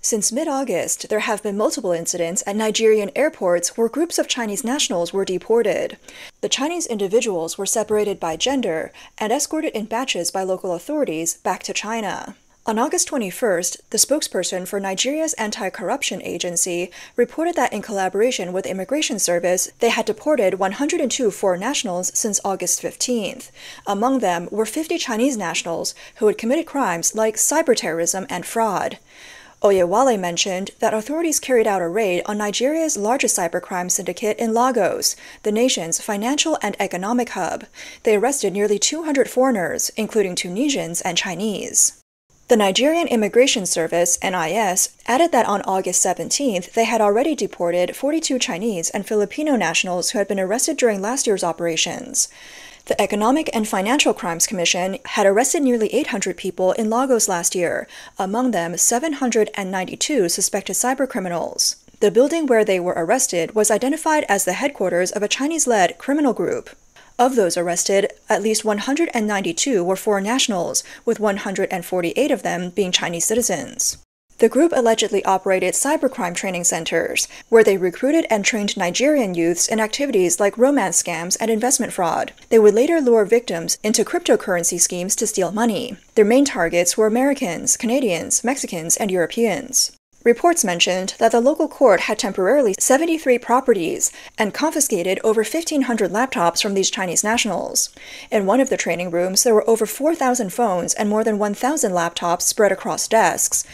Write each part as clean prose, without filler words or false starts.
Since mid-August, there have been multiple incidents at Nigerian airports where groups of Chinese nationals were deported. The Chinese individuals were separated by gender and escorted in batches by local authorities back to China. On August 21st, the spokesperson for Nigeria's anti-corruption agency reported that in collaboration with the Immigration Service, they had deported 102 foreign nationals since August 15th. Among them were 50 Chinese nationals who had committed crimes like cyberterrorism and fraud. Oyewale mentioned that authorities carried out a raid on Nigeria's largest cybercrime syndicate in Lagos, the nation's financial and economic hub. They arrested nearly 200 foreigners, including Tunisians and Chinese. The Nigerian Immigration Service, NIS, added that on August 17th, they had already deported 42 Chinese and Filipino nationals who had been arrested during last year's operations. The Economic and Financial Crimes Commission had arrested nearly 800 people in Lagos last year, among them 792 suspected cybercriminals. The building where they were arrested was identified as the headquarters of a Chinese-led criminal group. Of those arrested, at least 192 were foreign nationals, with 148 of them being Chinese citizens. The group allegedly operated cybercrime training centers, where they recruited and trained Nigerian youths in activities like romance scams and investment fraud. They would later lure victims into cryptocurrency schemes to steal money. Their main targets were Americans, Canadians, Mexicans, and Europeans. Reports mentioned that the local court had temporarily 73 properties and confiscated over 1,500 laptops from these Chinese nationals. In one of the training rooms, there were over 4,000 phones and more than 1,000 laptops spread across desks.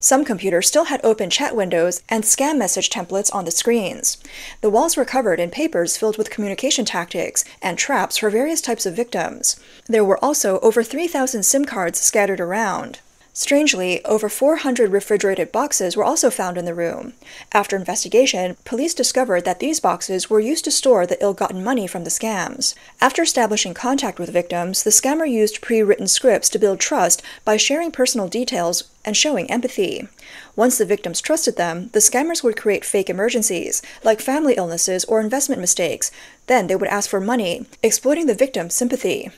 Some computers still had open chat windows and scam message templates on the screens. The walls were covered in papers filled with communication tactics and traps for various types of victims. There were also over 3,000 SIM cards scattered around. Strangely, over 400 refrigerated boxes were also found in the room. After investigation, police discovered that these boxes were used to store the ill-gotten money from the scams. After establishing contact with victims, the scammer used pre-written scripts to build trust by sharing personal details and showing empathy. Once the victims trusted them, the scammers would create fake emergencies, like family illnesses or investment mistakes. Then they would ask for money, exploiting the victim's sympathy.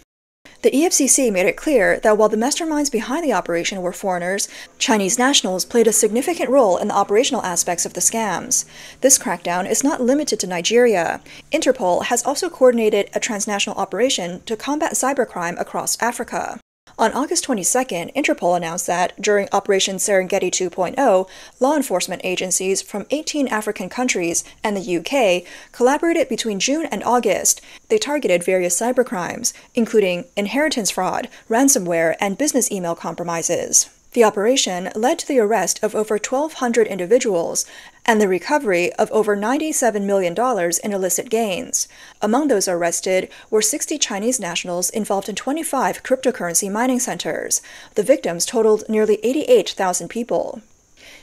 The EFCC made it clear that while the masterminds behind the operation were foreigners, Chinese nationals played a significant role in the operational aspects of the scams. This crackdown is not limited to Nigeria. Interpol has also coordinated a transnational operation to combat cybercrime across Africa. On August 22nd, Interpol announced that, during Operation Serengeti 2.0, law enforcement agencies from 18 African countries and the UK collaborated between June and August. They targeted various cybercrimes, including inheritance fraud, ransomware, and business email compromises. The operation led to the arrest of over 1,200 individuals and the recovery of over $97 million in illicit gains. Among those arrested were 60 Chinese nationals involved in 25 cryptocurrency mining centers. The victims totaled nearly 88,000 people.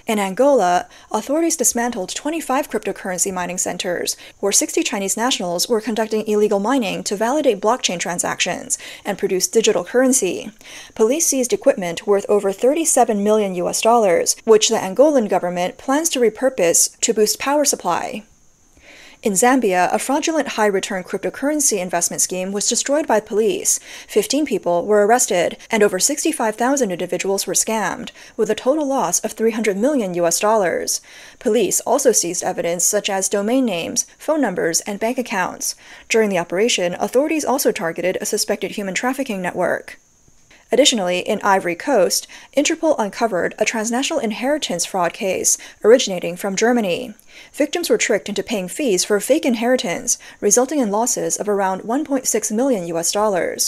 In Angola, authorities dismantled 25 cryptocurrency mining centers, where 60 Chinese nationals were conducting illegal mining to validate blockchain transactions and produce digital currency. Police seized equipment worth over $37 million, which the Angolan government plans to repurpose to boost power supply. In Zambia, a fraudulent high-return cryptocurrency investment scheme was destroyed by police. 15 people were arrested, and over 65,000 individuals were scammed, with a total loss of $300 million. Police also seized evidence such as domain names, phone numbers, and bank accounts. During the operation, authorities also targeted a suspected human trafficking network. Additionally, in Ivory Coast, Interpol uncovered a transnational inheritance fraud case originating from Germany. Victims were tricked into paying fees for a fake inheritance, resulting in losses of around $1.6 million.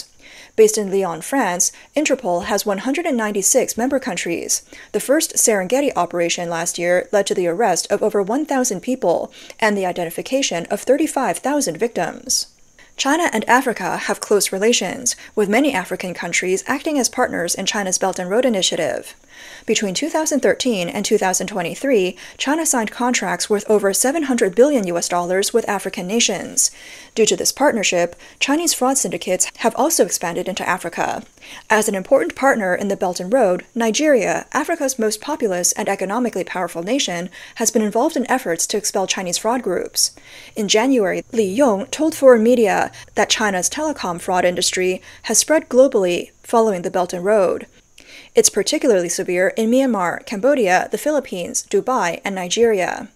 Based in Lyon, France, Interpol has 196 member countries. The first Serengeti operation last year led to the arrest of over 1,000 people and the identification of 35,000 victims. China and Africa have close relations, with many African countries acting as partners in China's Belt and Road Initiative. Between 2013 and 2023, China signed contracts worth over $700 billion with African nations. Due to this partnership, Chinese fraud syndicates have also expanded into Africa. As an important partner in the Belt and Road, Nigeria, Africa's most populous and economically powerful nation, has been involved in efforts to expel Chinese fraud groups. In January, Li Yong told foreign media that China's telecom fraud industry has spread globally following the Belt and Road. It's particularly severe in Myanmar, Cambodia, the Philippines, Dubai, and Nigeria.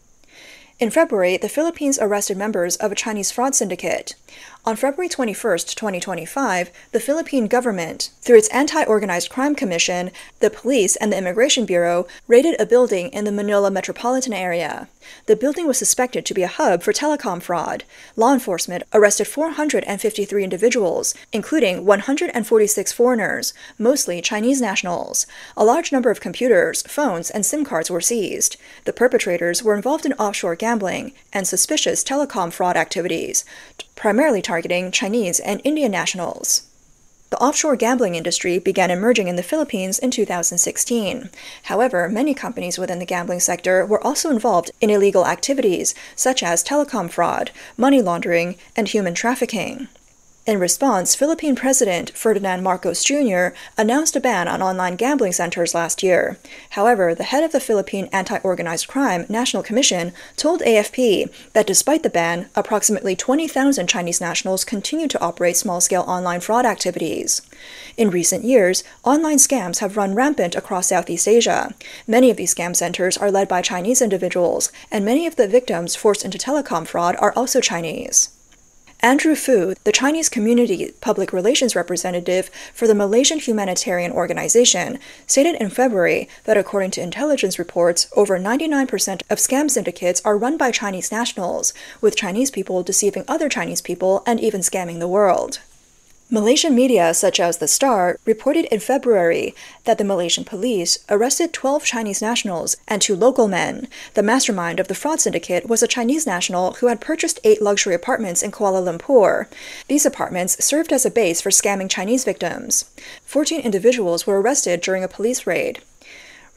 In February, the Philippines arrested members of a Chinese fraud syndicate. On February 21, 2025, the Philippine government, through its Anti-Organized Crime Commission, the police, and the Immigration Bureau, raided a building in the Manila metropolitan area. The building was suspected to be a hub for telecom fraud. Law enforcement arrested 453 individuals, including 146 foreigners, mostly Chinese nationals. A large number of computers, phones, and SIM cards were seized. The perpetrators were involved in offshore gambling and suspicious telecom fraud activities, primarily targeting Chinese and Indian nationals. The offshore gambling industry began emerging in the Philippines in 2016. However, many companies within the gambling sector were also involved in illegal activities such as telecom fraud, money laundering, and human trafficking. In response, Philippine President Ferdinand Marcos Jr. announced a ban on online gambling centers last year. However, the head of the Philippine Anti-Organized Crime National Commission told AFP that despite the ban, approximately 20,000 Chinese nationals continue to operate small-scale online fraud activities. In recent years, online scams have run rampant across Southeast Asia. Many of these scam centers are led by Chinese individuals, and many of the victims forced into telecom fraud are also Chinese. Andrew Fu, the Chinese community public relations representative for the Malaysian Humanitarian Organization, stated in February that according to intelligence reports, over 99% of scam syndicates are run by Chinese nationals, with Chinese people deceiving other Chinese people and even scamming the world. Malaysian media such as The Star reported in February that the Malaysian police arrested 12 Chinese nationals and 2 local men. The mastermind of the fraud syndicate was a Chinese national who had purchased 8 luxury apartments in Kuala Lumpur. These apartments served as a base for scamming Chinese victims. 14 individuals were arrested during a police raid.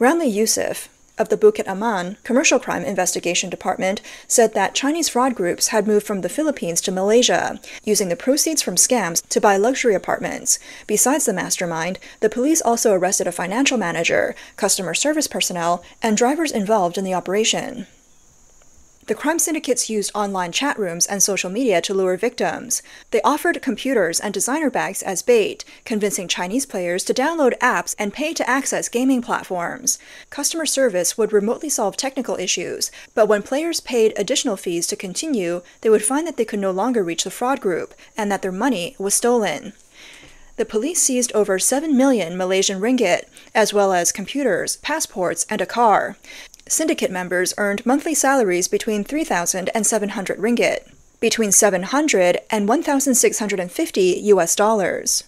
Ramli Yusuf of the Bukit Aman Commercial Crime Investigation Department said that Chinese fraud groups had moved from the Philippines to Malaysia, using the proceeds from scams to buy luxury apartments. Besides the mastermind, the police also arrested a financial manager, customer service personnel, and drivers involved in the operation. The crime syndicates used online chat rooms and social media to lure victims. They offered computers and designer bags as bait, convincing Chinese players to download apps and pay to access gaming platforms. Customer service would remotely solve technical issues, but when players paid additional fees to continue, they would find that they could no longer reach the fraud group and that their money was stolen. The police seized over 7 million Malaysian ringgit, as well as computers, passports, and a car. Syndicate members earned monthly salaries between 3,000 and 700 ringgit, between 700 and 1,650 US dollars.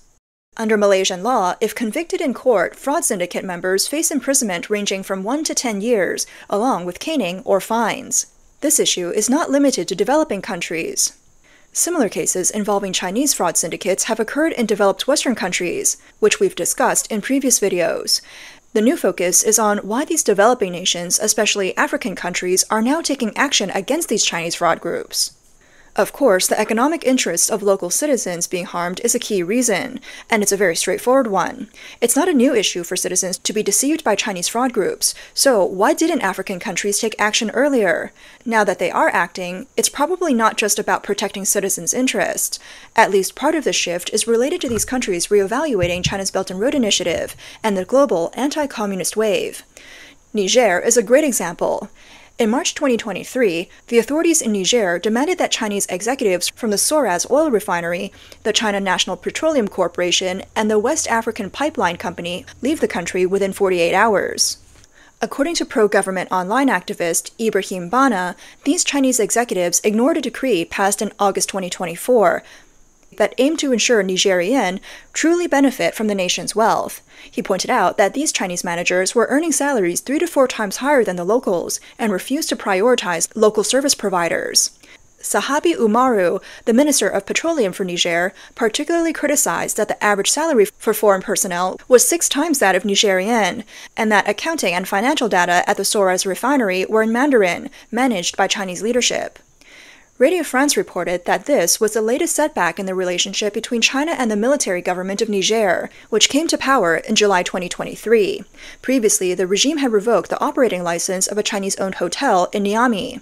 Under Malaysian law, if convicted in court, fraud syndicate members face imprisonment ranging from 1 to 10 years, along with caning or fines. This issue is not limited to developing countries. Similar cases involving Chinese fraud syndicates have occurred in developed Western countries, which we've discussed in previous videos. The new focus is on why these developing nations, especially African countries, are now taking action against these Chinese fraud groups. Of course, the economic interests of local citizens being harmed is a key reason, and it's a very straightforward one. It's not a new issue for citizens to be deceived by Chinese fraud groups, so why didn't African countries take action earlier? Now that they are acting, it's probably not just about protecting citizens' interests. At least part of the shift is related to these countries reevaluating China's Belt and Road Initiative and the global anti-communist wave. Niger is a great example. In March 2023, the authorities in Niger demanded that Chinese executives from the Soraz oil refinery, the China National Petroleum Corporation, and the West African Pipeline Company leave the country within 48 hours. According to pro-government online activist Ibrahim Bana, these Chinese executives ignored a decree passed in August 2024 that aimed to ensure Nigerian truly benefit from the nation's wealth. He pointed out that these Chinese managers were earning salaries 3 to 4 times higher than the locals and refused to prioritize local service providers. Sahabi Umaru, the Minister of Petroleum for Niger, particularly criticized that the average salary for foreign personnel was 6 times that of Nigerian, and that accounting and financial data at the Soraz refinery were in Mandarin, managed by Chinese leadership. Radio France reported that this was the latest setback in the relationship between China and the military government of Niger, which came to power in July 2023. Previously, the regime had revoked the operating license of a Chinese-owned hotel in Niamey.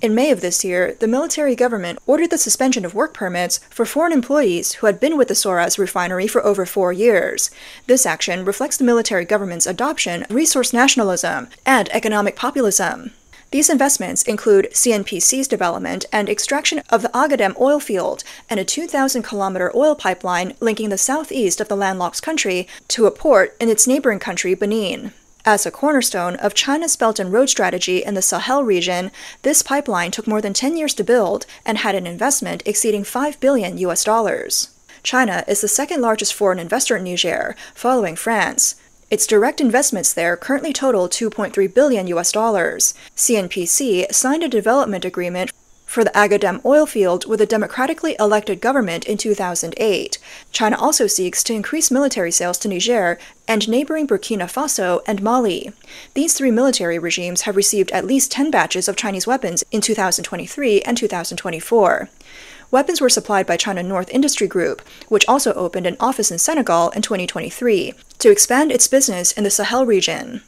In May of this year, the military government ordered the suspension of work permits for foreign employees who had been with the Soras refinery for over 4 years. This action reflects the military government's adoption of resource nationalism and economic populism. These investments include CNPC's development and extraction of the Agadem oil field and a 2,000-kilometer oil pipeline linking the southeast of the landlocked country to a port in its neighboring country, Benin. As a cornerstone of China's Belt and Road strategy in the Sahel region, this pipeline took more than 10 years to build and had an investment exceeding $5 billion. China is the second largest foreign investor in Niger, following France. Its direct investments there currently total $2.3 billion. CNPC signed a development agreement for the Agadem oil field with a democratically elected government in 2008. China also seeks to increase military sales to Niger and neighboring Burkina Faso and Mali. These three military regimes have received at least 10 batches of Chinese weapons in 2023 and 2024. Weapons were supplied by China North Industry Group, which also opened an office in Senegal in 2023, to expand its business in the Sahel region.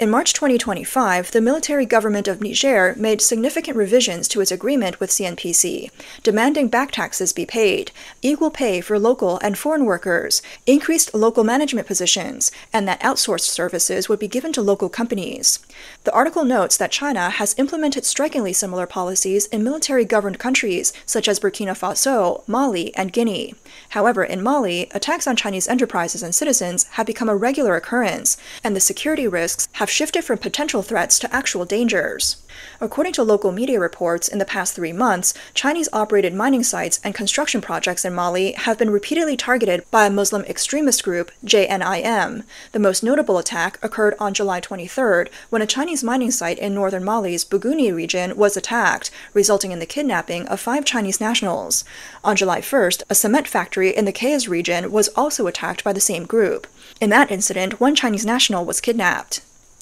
In March 2025, the military government of Niger made significant revisions to its agreement with CNPC, demanding back taxes be paid, equal pay for local and foreign workers, increased local management positions, and that outsourced services would be given to local companies. The article notes that China has implemented strikingly similar policies in military-governed countries such as Burkina Faso, Mali, and Guinea. However, in Mali, attacks on Chinese enterprises and citizens have become a regular occurrence, and the security risks have shifted from potential threats to actual dangers. According to local media reports, in the past 3 months, Chinese-operated mining sites and construction projects in Mali have been repeatedly targeted by a Muslim extremist group, JNIM. The most notable attack occurred on July 23rd, when a Chinese mining site in northern Mali's Buguni region was attacked, resulting in the kidnapping of 5 Chinese nationals. On July 1st, a cement factory in the Kayes region was also attacked by the same group. In that incident, 1 Chinese national was kidnapped.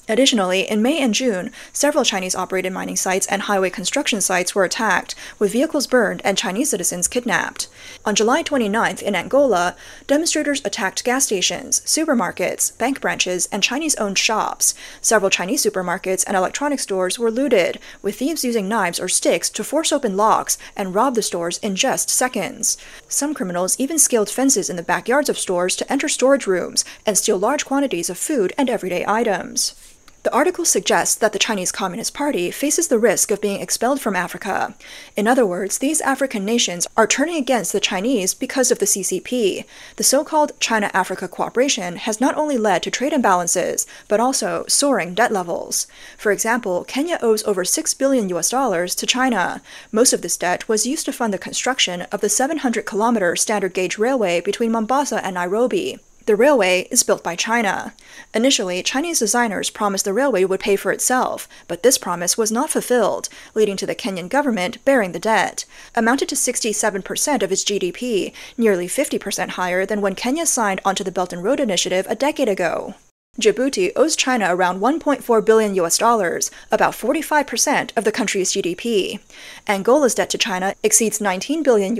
Additionally, in May and June, several Chinese-operated mining sites and highway construction sites were attacked, with vehicles burned and Chinese citizens kidnapped. On July 29th, in Angola, demonstrators attacked gas stations, supermarkets, bank branches, and Chinese-owned shops. Several Chinese supermarkets and electronics stores were looted, with thieves using knives or sticks to force open locks and rob the stores in just seconds. Some criminals even scaled fences in the backyards of stores to enter storage rooms and steal large quantities of food and everyday items. The article suggests that the Chinese Communist Party faces the risk of being expelled from Africa. In other words, these African nations are turning against the Chinese because of the CCP. The so-called China-Africa cooperation has not only led to trade imbalances, but also soaring debt levels. For example, Kenya owes over $6 billion to China. Most of this debt was used to fund the construction of the 700-kilometer standard gauge railway between Mombasa and Nairobi. The railway is built by China. Initially, Chinese designers promised the railway would pay for itself, but this promise was not fulfilled, leading to the Kenyan government bearing the debt. Amounted to 67% of its GDP, nearly 50% higher than when Kenya signed onto the Belt and Road Initiative a decade ago. Djibouti owes China around $1.4 billion, about 45% of the country's GDP. Angola's debt to China exceeds $19 billion,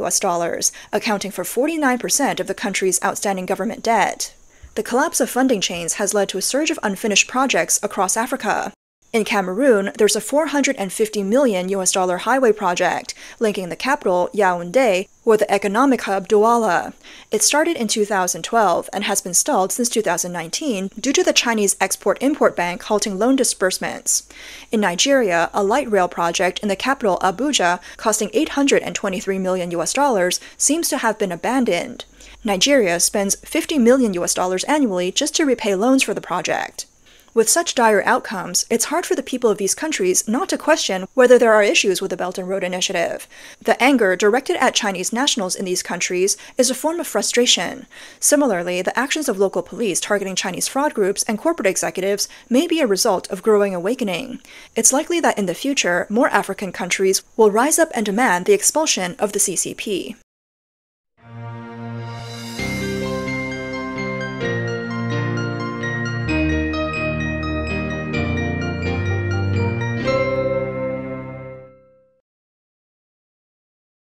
accounting for 49% of the country's outstanding government debt. The collapse of funding chains has led to a surge of unfinished projects across Africa. In Cameroon, there's a $450 million highway project linking the capital, Yaoundé, with the economic hub, Douala. It started in 2012 and has been stalled since 2019 due to the Chinese Export-Import Bank halting loan disbursements. In Nigeria, a light rail project in the capital, Abuja, costing $823 million, seems to have been abandoned. Nigeria spends $50 million annually just to repay loans for the project. With such dire outcomes, it's hard for the people of these countries not to question whether there are issues with the Belt and Road Initiative. The anger directed at Chinese nationals in these countries is a form of frustration. Similarly, the actions of local police targeting Chinese fraud groups and corporate executives may be a result of growing awakening. It's likely that in the future, more African countries will rise up and demand the expulsion of the CCP.